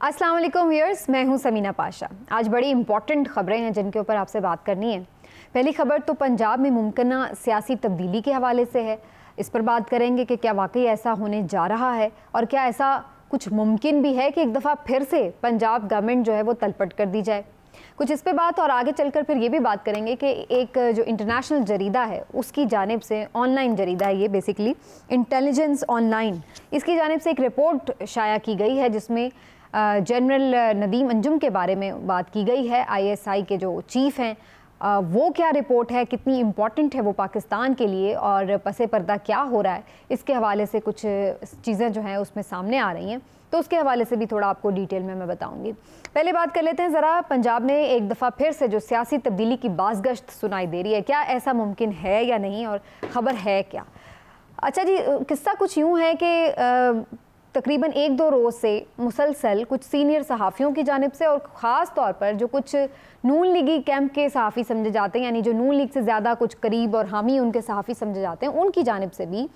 अस्सलाम वालेकुम व्यूअर्स, मैं हूं समीना पाशा। आज बड़ी इंपॉर्टेंट खबरें हैं जिनके ऊपर आपसे बात करनी है। पहली खबर तो पंजाब में मुमकिन सियासी तब्दीली के हवाले से है। इस पर बात करेंगे कि क्या वाकई ऐसा होने जा रहा है और क्या ऐसा कुछ मुमकिन भी है कि एक दफ़ा फिर से पंजाब गवर्नमेंट जो है वो तलपट कर दी जाए। कुछ इस पे बात और आगे चलकर फिर ये भी बात करेंगे कि एक जो इंटरनेशनल जरीदा है उसकी जानिब से, ऑनलाइन जरीदा है ये बेसिकली, इंटेलिजेंस ऑनलाइन, इसकी जानिब से एक रिपोर्ट शाया की गई है जिसमें जनरल नदीम अंजुम के बारे में बात की गई है। ISI के जो चीफ़ हैं, वो क्या रिपोर्ट है, कितनी इम्पॉर्टेंट है वो पाकिस्तान के लिए और पसे पर्दा क्या हो रहा है, इसके हवाले से कुछ चीज़ें जो हैं उसमें सामने आ रही हैं, तो उसके हवाले से भी थोड़ा आपको डिटेल में मैं बताऊंगी। पहले बात कर लेते हैं ज़रा, पंजाब में एक दफ़ा फिर से जो सियासी तब्दीली की बाज़गश्त सुनाई दे रही है, क्या ऐसा मुमकिन है या नहीं और ख़बर है क्या। अच्छा जी, किस्सा कुछ यूँ है कि तकरीबन 1-2 रोज़ से मुसलसल कुछ सीनियर सहाफ़ियों की जानिब से और ख़ास तौर पर जो कुछ नून लीगी कैंप के सहाफ़ी समझे जाते हैं, यानी जो नून लीग से ज़्यादा कुछ करीब और हामी उनके सहाफ़ी समझे जाते हैं, उनकी जानिब से भी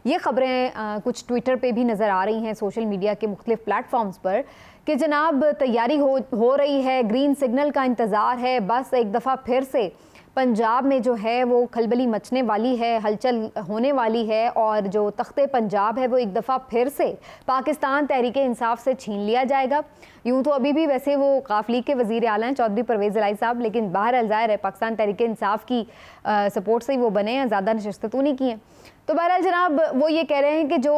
ये ख़बरें कुछ ट्विटर पे भी नज़र आ रही हैं, सोशल मीडिया के मुख्तलिफ़ प्लेटफॉर्म्स पर, कि जनाब तैयारी हो रही है, ग्रीन सिग्नल का इंतज़ार है, बस एक दफ़ा फिर से पंजाब में जो है वो खलबली मचने वाली है, हलचल होने वाली है और जो तख्ते पंजाब है वो एक दफ़ा फिर से पाकिस्तान तहरीक इंसाफ से छीन लिया जाएगा। यूँ तो अभी भी वैसे वो काफ लीग के वज़ीर आला हैं चौधरी परवेज़ इलाही साहब, लेकिन बाहर ज़ाहिर है पाकिस्तान तहरीक इंसाफ की सपोर्ट से ही वो बने हैं, ज़्यादा नशस्तें तो नहीं की हैं। तो बहरहाल जनाब वो ये कह रहे हैं कि जो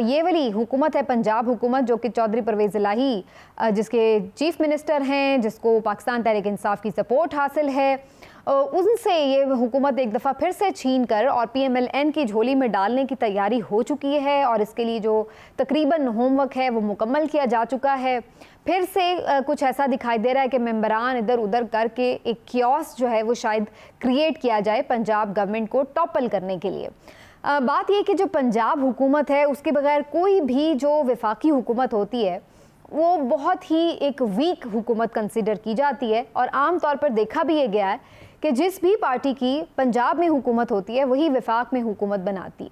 ये वाली हुकूमत है, पंजाब हुकूमत, जो कि चौधरी परवेज़ इलाही जिसके चीफ़ मिनिस्टर हैं, जिसको पाकिस्तान तहरीक इंसाफ की सपोर्ट हासिल है, उनसे ये हुकूमत एक दफ़ा फिर से छीन कर और PMLN की झोली में डालने की तैयारी हो चुकी है और इसके लिए जो तकरीबन होमवर्क है वो मुकम्मल किया जा चुका है। फिर से कुछ ऐसा दिखाई दे रहा है कि मेंबरान इधर उधर करके एक कियोस जो है वो शायद क्रिएट किया जाए पंजाब गवर्नमेंट को टॉपल करने के लिए। बात यह कि जो पंजाब हुकूमत है उसके बगैर कोई भी जो वफाकी हुकूमत होती है वो बहुत ही एक वीक हुकूमत कंसिडर की जाती है और आम तौर पर देखा भी ये गया है कि जिस भी पार्टी की पंजाब में हुकूमत होती है वही वफाक में हुकूमत बनाती।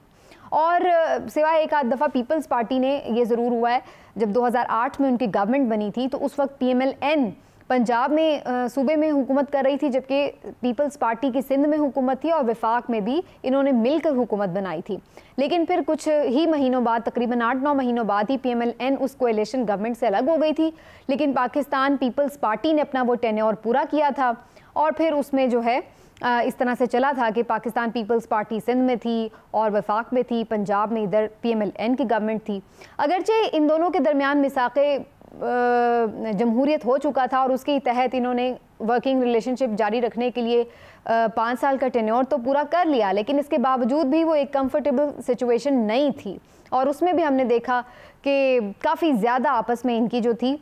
और सिवाय एक आध दफ़ा पीपल्स पार्टी ने ये ज़रूर हुआ है, जब 2008 में उनकी गवर्नमेंट बनी थी तो उस वक्त PMLN पंजाब में सूबे में हुकूमत कर रही थी, जबकि पीपल्स पार्टी की सिंध में हुकूमत थी और वफाक में भी इन्होंने मिलकर हुकूमत बनाई थी। लेकिन फिर कुछ ही महीनों बाद, तकरीबन 8-9 महीनों बाद ही PMLN उस कोएलिशन गवर्नमेंट से अलग हो गई थी, लेकिन पाकिस्तान पीपल्स पार्टी ने अपना वो टेन्योर पूरा किया था और फिर उसमें जो है इस तरह से चला था कि पाकिस्तान पीपल्स पार्टी सिंध में थी और वफाक में थी, पंजाब में इधर PMLN की गवर्नमेंट थी। अगरचे इन दोनों के दरमियान मिसाक़े जमहूरियत हो चुका था और उसके तहत इन्होंने वर्किंग रिलेशनशिप जारी रखने के लिए 5 साल का टेन्योर तो पूरा कर लिया, लेकिन इसके बावजूद भी वो एक कंफर्टेबल सिचुएशन नहीं थी और उसमें भी हमने देखा कि काफ़ी ज़्यादा आपस में इनकी जो थी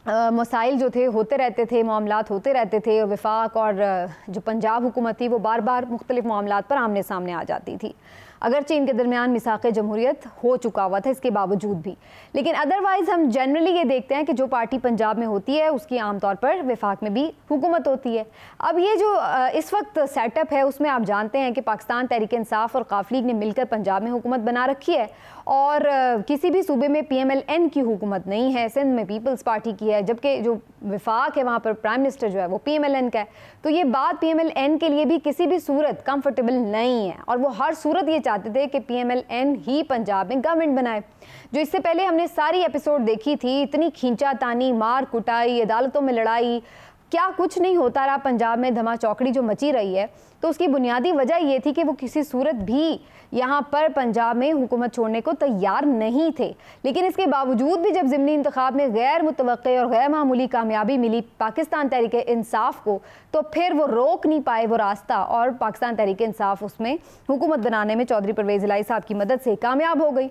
मसाइल जो थे होते रहते थे, मामलात होते रहते थे। वफाक और जो पंजाब हुकूमत थी वो बार बार मुख्तलिफ मामलात पर आमने सामने आ जाती थी, अगरचे इनके दरमियान मिसाक़े जमहूरियत हो चुका हुआ था इसके बावजूद भी। लेकिन अदरवाइज़ हम जनरली ये देखते हैं कि जो पार्टी पंजाब में होती है उसकी आमतौर पर वफाक में भी हुकूमत होती है। अब ये जो इस वक्त सेटअप है उसमें आप जानते हैं कि पाकिस्तान तहरीक इंसाफ और काफ लीग ने मिलकर पंजाब में हुकूमत बना रखी है और किसी भी सूबे में PMLN की हुकूमत नहीं है, सिंध में पीपल्स पार्टी की है, जबकि जो वफाक है वहाँ पर प्राइम मिनिस्टर जो है वो PMLN का है। तो ये बात PMLN के लिए भी किसी भी सूरत कंफर्टेबल नहीं है और वो हर सूरत ये चाहते थे कि PMLN ही पंजाब में गवर्नमेंट बनाए। जो इससे पहले हमने सारी एपिसोड देखी थी, इतनी खींचातानी, मार कुटाई, अदालतों में लड़ाई, क्या कुछ नहीं होता रहा पंजाब में, धमा चौकड़ी जो मची रही है, तो उसकी बुनियादी वजह ये थी कि वो किसी सूरत भी यहाँ पर पंजाब में हुकूमत छोड़ने को तैयार नहीं थे। लेकिन इसके बावजूद भी जब ज़िमनी इंतखाब में गैर मुतवक्के और गैर मामूली कामयाबी मिली पाकिस्तान तहरीक इंसाफ को, तो फिर वो रोक नहीं पाए वो रास्ता और पाकिस्तान तहरीक इंसाफ उसमें हुकूमत बनाने में चौधरी परवेज़ इलाही साहब की मदद से कामयाब हो गई।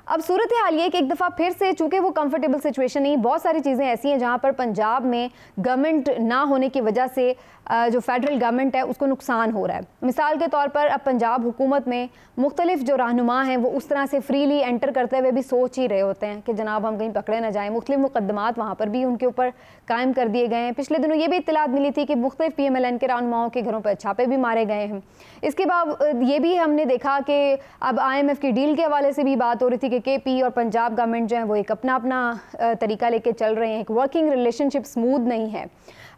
अब सूरत हाल ये कि एक दफ़ा फिर से, चूँकि वो कंफर्टेबल सिचुएशन नहीं, बहुत सारी चीज़ें ऐसी हैं जहाँ पर पंजाब में गवर्नमेंट ना होने की वजह से जो फेडरल गवर्नमेंट है उसको नुकसान हो रहा है। मिसाल के तौर पर अब पंजाब हुकूमत में मुख्तलिफ जो रहनुमा हैं वो उस तरह से फ्रीली एंटर करते हुए भी सोच ही रहे होते हैं कि जनाब हम कहीं पकड़े ना जाएं। मुख्तलिफ मुकदमात वहाँ पर भी उनके ऊपर कायम कर दिए गए हैं। पिछले दिनों ये भी इत्तलात मिली थी कि मुख्तलिफ PMLN के रहनुमाओं के घरों पर छापे भी मारे गए हैं। इसके बाद ये भी हमने देखा कि अब IMF की डील के हवाले से भी बात हो रही थी कि KP और पंजाब गवर्नमेंट जो है वो एक अपना अपना तरीका लेके चल रहे हैं। एक वर्किंग रिलेशनशिप स्मूथ नहीं है।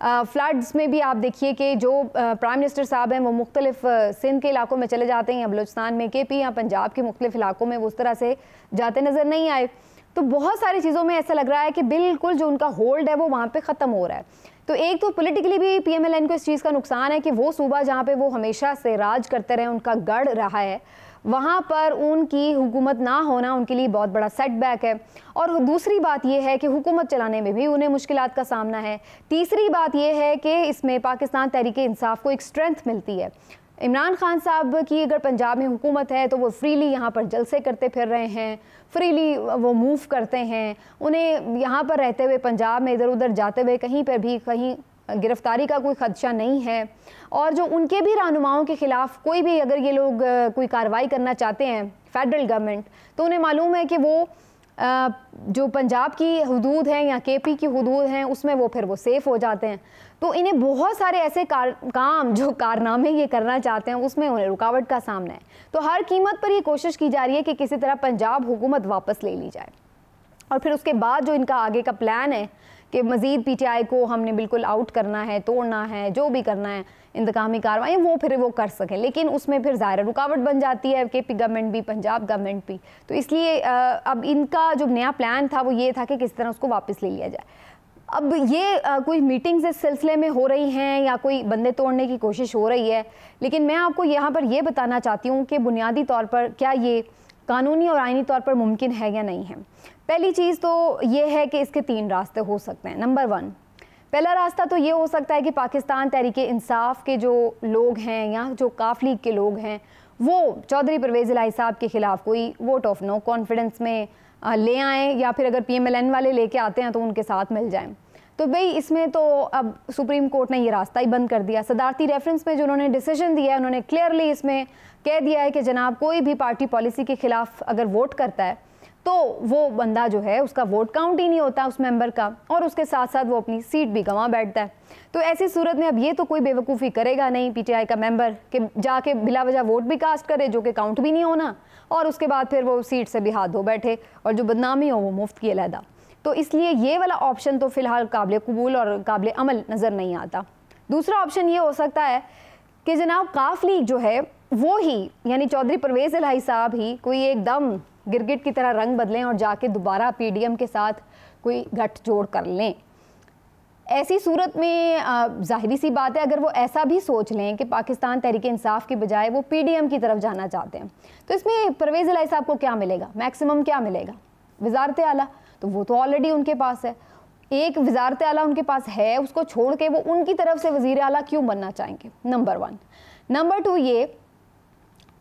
फ्लड्स में भी आप देखिए कि जो प्राइम मिनिस्टर साहब हैं वो मुख्तलिफ सिंध के इलाकों में चले जाते हैं या बलूचिस्तान में, KP या पंजाब के मुख्तलिफ इलाकों में वो उस तरह से जाते नज़र नहीं आए। तो बहुत सारी चीज़ों में ऐसा लग रहा है कि बिल्कुल जो उनका होल्ड है वो वहाँ पे ख़त्म हो रहा है। तो एक तो पॉलिटिकली भी PMLN को इस चीज़ का नुकसान है कि वो सूबा जहाँ पे वो हमेशा से राज करते रहे, उनका गढ़ रहा है, वहाँ पर उनकी हुकूमत ना होना उनके लिए बहुत बड़ा सेटबैक है। और दूसरी बात यह है कि हुकूमत चलाने में भी उन्हें मुश्किलात का सामना है। तीसरी बात यह है कि इसमें पाकिस्तान तहरीक-ए-इंसाफ को एक स्ट्रेंथ मिलती है। इमरान खान साहब की अगर पंजाब में हुकूमत है तो वो फ्रीली यहाँ पर जलसे करते फिर रहे हैं, फ्रीली वो मूव करते हैं। उन्हें यहाँ पर रहते हुए पंजाब में इधर उधर जाते हुए कहीं पर भी कहीं गिरफ्तारी का कोई खदशा नहीं है। और जो उनके भी रहनुमाओं के ख़िलाफ़ कोई भी अगर ये लोग कोई कार्रवाई करना चाहते हैं फेडरल गवर्नमेंट, तो उन्हें मालूम है कि वो जो पंजाब की हुदूद हैं या KP की हुदूद हैं उसमें वो फिर वो सेफ़ हो जाते हैं। तो इन्हें बहुत सारे ऐसे काम जो कारनामे ये करना चाहते हैं उसमें उन्हें रुकावट का सामना है। तो हर कीमत पर ये कोशिश की जा रही है कि किसी तरह पंजाब हुकूमत वापस ले ली जाए। और फिर उसके बाद जो इनका आगे का प्लान है कि मज़ीद PTI को हमने बिल्कुल आउट करना है, तोड़ना है, जो भी करना है इंतकामी कार्रवाई वो फिर वो कर सकें। लेकिन उसमें फिर ज़ाहिर रुकावट बन जाती है KP गवर्नमेंट भी, पंजाब गवर्नमेंट भी। तो इसलिए अब इनका जो नया प्लान था वो ये था कि किस तरह उसको वापस ले लिया जाए। अब ये कोई मीटिंग्स इस सिलसिले में हो रही हैं या कोई बंदे तोड़ने की कोशिश हो रही है, लेकिन मैं आपको यहाँ पर यह बताना चाहती हूँ कि बुनियादी तौर पर क्या ये कानूनी और आइनी तौर पर मुमकिन है या नहीं है। पहली चीज़ तो ये है कि इसके 3 रास्ते हो सकते हैं। नंबर 1, पहला रास्ता तो ये हो सकता है कि पाकिस्तान तहरीक-ए-इंसाफ के जो लोग हैं या जो काफ लीग के लोग हैं वो चौधरी परवेज़ इलाही साहब के ख़िलाफ़ कोई वोट ऑफ नो कॉन्फिडेंस में ले आएँ, या फिर अगर PMLN वाले लेके आते हैं तो उनके साथ मिल जाएं। तो भाई इसमें तो अब सुप्रीम कोर्ट ने ये रास्ता ही बंद कर दिया। सदारती रेफरेंस में जो उन्होंने डिसीजन दिया है उन्होंने क्लियरली इसमें कह दिया है कि जनाब कोई भी पार्टी पॉलिसी के ख़िलाफ़ अगर वोट करता है तो वो बंदा जो है उसका वोट काउंट ही नहीं होता उस मेंबर का, और उसके साथ साथ वो अपनी सीट भी गंवा बैठता है। तो ऐसी सूरत में अब ये तो कोई बेवकूफ़ी करेगा नहीं PTI का मेंबर कि जाके बिला वजह वोट भी कास्ट करे जो कि काउंट भी नहीं होना, और उसके बाद फिर वो सीट से भी हाथ धो बैठे और जो बदनामी हो वो मुफ्त की अलहदा। तो इसलिए ये वाला ऑप्शन तो फ़िलहाल काबिल कबूल और काबिल अमल नज़र नहीं आता। दूसरा ऑप्शन ये हो सकता है कि जनाब काफ लीग जो है वो ही यानी चौधरी परवेज़ इलाही साहब ही कोई एकदम गिरगिट की तरह रंग बदलें और जाके दोबारा PDM के साथ कोई गठजोड़ कर लें। ऐसी सूरत में ज़ाहिरी सी बात है अगर वो ऐसा भी सोच लें कि पाकिस्तान तहरीक-ए-इंसाफ की बजाय वो PDM की तरफ जाना चाहते हैं, तो इसमें परवेज़ इलाही साहब को क्या मिलेगा? मैक्सिमम क्या मिलेगा? वज़ारत आला, तो वो तो ऑलरेडी उनके पास है। एक वज़ारत आला उनके पास है, उसको छोड़ के वो उनकी तरफ से वज़ीर आला क्यों बनना चाहेंगे? नंबर 1। नंबर 2 ये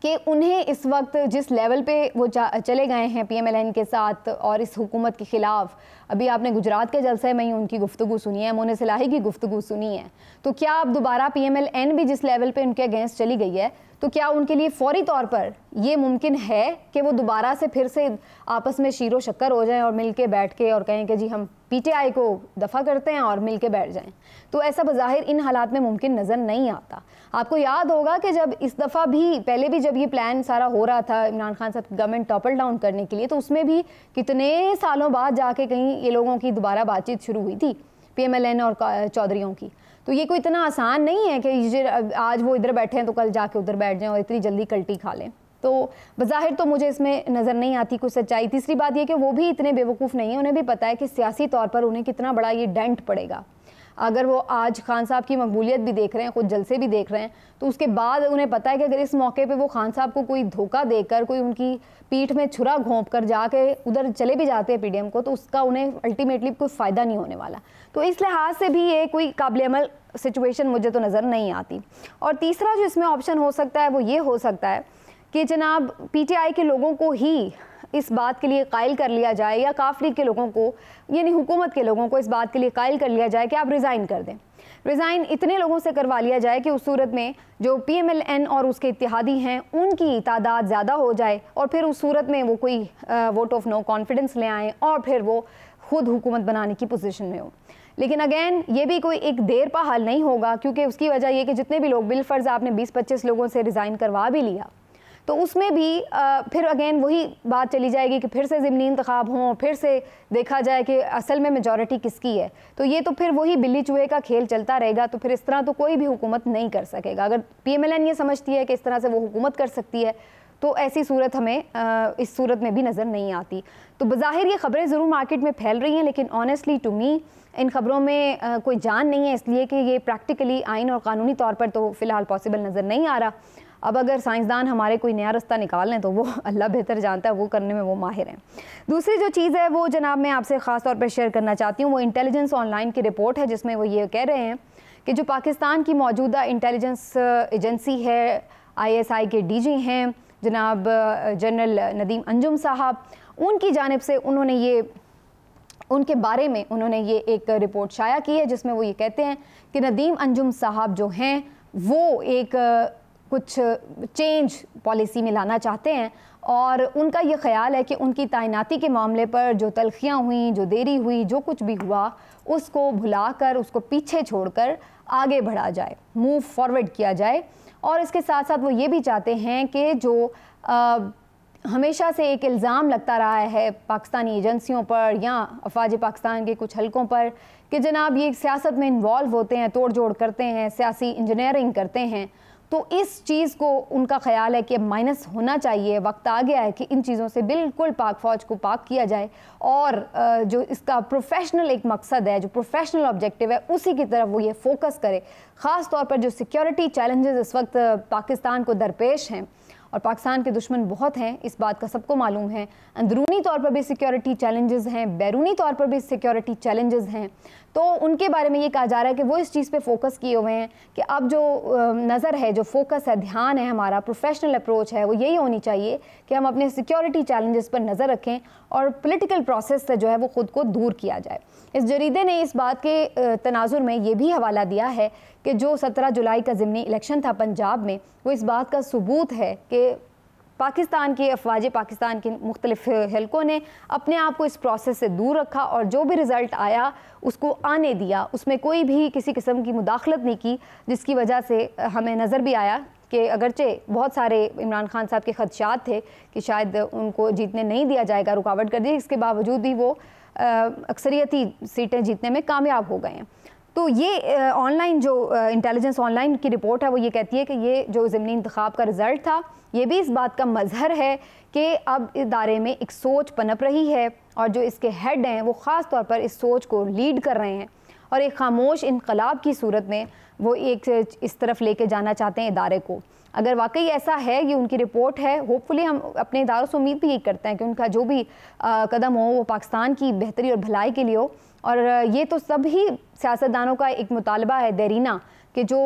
कि उन्हें इस वक्त जिस लेवल पे वो चले गए हैं PMLN के साथ और इस हुकूमत के ख़िलाफ़, अभी आपने गुजरात के जलसे में ही उनकी गुफ्तगू सुनी है, मोने सिलाही की गुफ्तगू सुनी है, तो क्या अब दोबारा PMLN भी जिस लेवल पे उनके अगेंस्ट चली गई है तो क्या उनके लिए फ़ौरी तौर पर ये मुमकिन है कि वो दोबारा से फिर से आपस में शीरो शक्कर हो जाएं और मिल के बैठ के और कहें कि जी हम PTI को दफ़ा करते हैं और मिल के बैठ जाएं? तो ऐसा बज़ाहिर इन हालात में मुमकिन नज़र नहीं आता। आपको याद होगा कि जब इस दफ़ा भी पहले भी जब ये प्लान सारा हो रहा था इमरान खान साहब की गवर्नमेंट टॉपल डाउन करने के लिए, तो उसमें भी कितने सालों बाद जाके कहीं ये लोगों की दोबारा बातचीत शुरू हुई थी PMLN और चौधरीयों की। तो ये कोई इतना आसान नहीं है कि आज वो इधर बैठे हैं तो कल जाके उधर बैठ जाएं और इतनी जल्दी कल्टी खा लें। तो बज़ाहिर तो मुझे इसमें नज़र नहीं आती कोई सच्चाई। तीसरी बात ये कि वो भी इतने बेवकूफ़ नहीं है, उन्हें भी पता है कि सियासी तौर पर उन्हें कितना बड़ा ये डेंट पड़ेगा। अगर वो आज खान साहब की मकबूलियत भी देख रहे हैं, खुद जलसे भी देख रहे हैं, तो उसके बाद उन्हें पता है कि अगर इस मौके पे वो खान साहब को कोई धोखा देकर, कोई उनकी पीठ में छुरा घोंप कर जाके उधर चले भी जाते हैं PDM को, तो उसका उन्हें अल्टीमेटली कोई फ़ायदा नहीं होने वाला। तो इस लिहाज से भी ये कोई काबिल अमल सिचुएशन मुझे तो नज़र नहीं आती। और तीसरा जो इसमें ऑप्शन हो सकता है वो ये हो सकता है कि जनाब PTI के लोगों को ही इस बात के लिए कायल कर लिया जाए, या काफ लीग के लोगों को यानी हुकूमत के लोगों को इस बात के लिए कायल कर लिया जाए कि आप रिज़ाइन कर दें। रिज़ाइन इतने लोगों से करवा लिया जाए कि उस सूरत में जो PMLN और उसके इत्तेहादी हैं उनकी तादाद ज़्यादा हो जाए और फिर उस सूरत में वो कोई वोट ऑफ नो कॉन्फिडेंस ले आएँ और फिर वो खुद हुकूमत बनाने की पोजीशन में हो। लेकिन अगेन ये भी कोई एक देर पा हल नहीं होगा, क्योंकि उसकी वजह ये कि जितने भी लोग बिलफर्ज आपने 20-25 लोगों से रिज़ाइन करवा भी लिया तो उसमें भी फिर अगेन वही बात चली जाएगी कि फिर से ज़िमनी इंतखाब हों, फिर से देखा जाए कि असल में मेजॉरिटी किसकी है। तो ये तो फिर वही बिल्ली चूहे का खेल चलता रहेगा। तो फिर इस तरह तो कोई भी हुकूमत नहीं कर सकेगा। अगर PMLN ये समझती है कि इस तरह से वो हुकूमत कर सकती है तो ऐसी सूरत हमें इस सूरत में भी नज़र नहीं आती। तो बज़ाहिर ये ख़बरें ज़रूर मार्केट में फैल रही हैं, लेकिन ऑनेस्टली टू मी इन ख़बरों में कोई जान नहीं है, इसलिए कि ये प्रैक्टिकली आइन और क़ानूनी तौर पर तो फ़िलहाल पॉसिबल नज़र नहीं आ रहा। अब अगर साइंसदान हमारे कोई नया रास्ता निकाल लें तो वो अल्लाह बेहतर जानता है, वो करने में वो माहिर हैं। दूसरी जो चीज़ है वो जनाब मैं आपसे ख़ास तौर पर शेयर करना चाहती हूँ, वो इंटेलिजेंस ऑनलाइन की रिपोर्ट है, जिसमें वो ये कह रहे हैं कि जो पाकिस्तान की मौजूदा इंटेलिजेंस एजेंसी है, ISI के DG हैं जनाब जनरल नदीम अंजुम साहब, उनकी जानिब से उनके बारे में उन्होंने ये एक रिपोर्ट शाया की है, जिसमें वो ये कहते हैं कि नदीम अंजुम साहब जो हैं वो एक कुछ चेंज पॉलिसी में लाना चाहते हैं और उनका ये ख्याल है कि उनकी तैनाती के मामले पर जो तलखियाँ हुई, जो देरी हुई, जो कुछ भी हुआ उसको भुलाकर, उसको पीछे छोड़कर आगे बढ़ा जाए, मूव फॉरवर्ड किया जाए। और इसके साथ साथ वो ये भी चाहते हैं कि जो हमेशा से एक इल्ज़ाम लगता रहा है पाकिस्तानी एजेंसियों पर या अफवाज पाकिस्तान के कुछ हलकों पर कि जनाब ये सियासत में इन्वॉल्व होते हैं, तोड़ जोड़ करते हैं, सियासी इंजीनियरिंग करते हैं, तो इस चीज़ को उनका ख्याल है कि माइनस होना चाहिए। वक्त आ गया है कि इन चीज़ों से बिल्कुल पाक फ़ौज को पाक किया जाए और जो इसका प्रोफेशनल एक मकसद है, जो प्रोफेशनल ऑब्जेक्टिव है, उसी की तरफ वो ये फोकस करे। ख़ास तौर पर जो सिक्योरिटी चैलेंजेस इस वक्त पाकिस्तान को दरपेश हैं, और पाकिस्तान के दुश्मन बहुत हैं, इस बात का सबको मालूम है। अंदरूनी तौर पर भी सिक्योरिटी चैलेंजेस हैं, बैरूनी तौर पर भी सिक्योरिटी चैलेंजेस हैं। तो उनके बारे में ये कहा जा रहा है कि वो इस चीज़ पे फोकस किए हुए हैं कि अब जो नज़र है, जो फोकस है, ध्यान है, हमारा प्रोफेशनल अप्रोच है, वो यही होनी चाहिए कि हम अपने सिक्योरिटी चैलेंजेस पर नज़र रखें और पॉलिटिकल प्रोसेस से जो है वो ख़ुद को दूर किया जाए। इस जरीदे ने इस बात के तनाजुर में ये भी हवाला दिया है कि जो 17 जुलाई का ज़िमनी इलेक्शन था पंजाब में, वो इस बात का सबूत है कि पाकिस्तान के अफवाज पाकिस्तान के मुख्तलिफ हलकों ने अपने आप को इस प्रोसेस से दूर रखा और जो भी रिज़ल्ट आया उसको आने दिया, उसमें कोई भी किसी किस्म की मुदाखलत नहीं की, जिसकी वजह से हमें नज़र भी आया कि अगरचे बहुत सारे इमरान खान साहब के खदशात थे कि शायद उनको जीतने नहीं दिया जाएगा, रुकावट कर दी, इसके बावजूद भी वो अक्सरियती सीटें जीतने में कामयाब हो गए हैं। तो ये ऑनलाइन जो इंटेलिजेंस ऑनलाइन की रिपोर्ट है वो ये कहती है कि ये जो ज़िमनी इंतखाब का रिज़ल्ट था ये भी इस बात का मज़हर है कि अब इदारे में एक सोच पनप रही है और जो इसके हेड हैं वो ख़ास तौर पर इस सोच को लीड कर रहे हैं और एक खामोश इनकलाब की सूरत में वो एक इस तरफ लेके जाना चाहते हैं इदारे को। अगर वाकई ऐसा है, ये उनकी रिपोर्ट है, होपफुली हम अपने इदारों से उम्मीद भी यही करते हैं कि उनका जो भी कदम हो वो पाकिस्तान की बेहतरी और भलाई के लिए हो। और ये तो सभी सियासतदानों का एक मुतालबा है देरीना कि जो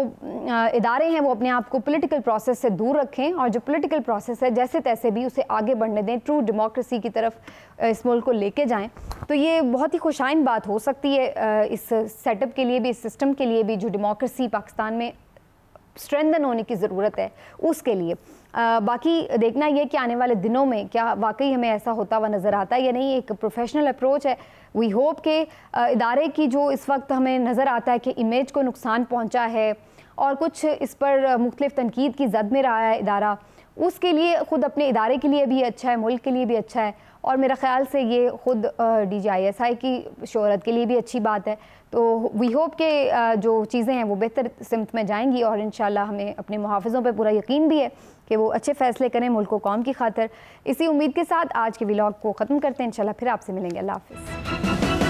इदारे हैं वो अपने आप को पॉलिटिकल प्रोसेस से दूर रखें और जो पॉलिटिकल प्रोसेस है जैसे तैसे भी उसे आगे बढ़ने दें, ट्रू डेमोक्रेसी की तरफ इस मुल्क को लेके जाएं। तो ये बहुत ही खुशाइन बात हो सकती है इस सेटअप के लिए भी, इस सिस्टम के लिए भी, जो डेमोक्रेसी पाकिस्तान में स्ट्रेंथन होने की ज़रूरत है उसके लिए। बाकी देखना ये कि आने वाले दिनों में क्या वाकई हमें ऐसा होता हुआ नज़र आता है या नहीं। एक प्रोफेशनल अप्रोच है। वी होप के इदारे की जो इस वक्त हमें नज़र आता है कि इमेज को नुकसान पहुंचा है और कुछ इस पर मुख्तलिफ तनकीद की जद में रहा है इदारा, उसके लिए ख़ुद अपने इदारे के लिए भी अच्छा है, मुल्क के लिए भी अच्छा है और मेरा ख़्याल से ये ख़ुद DGISI की शोहरत के लिए भी अच्छी बात है। तो वी होप के जो चीज़ें हैं वो बेहतर सिमत में जाएंगी और इंशाल्लाह हमें अपने मुहाफ़िज़ों पे पूरा यकीन भी है कि वो अच्छे फ़ैसले करें मुल्क व कौम की खातिर। इसी उम्मीद के साथ आज के व्लॉग को ख़त्म करते हैं। इंशाल्लाह फिर आपसे मिलेंगे। अल्लाह हाफ़िज़।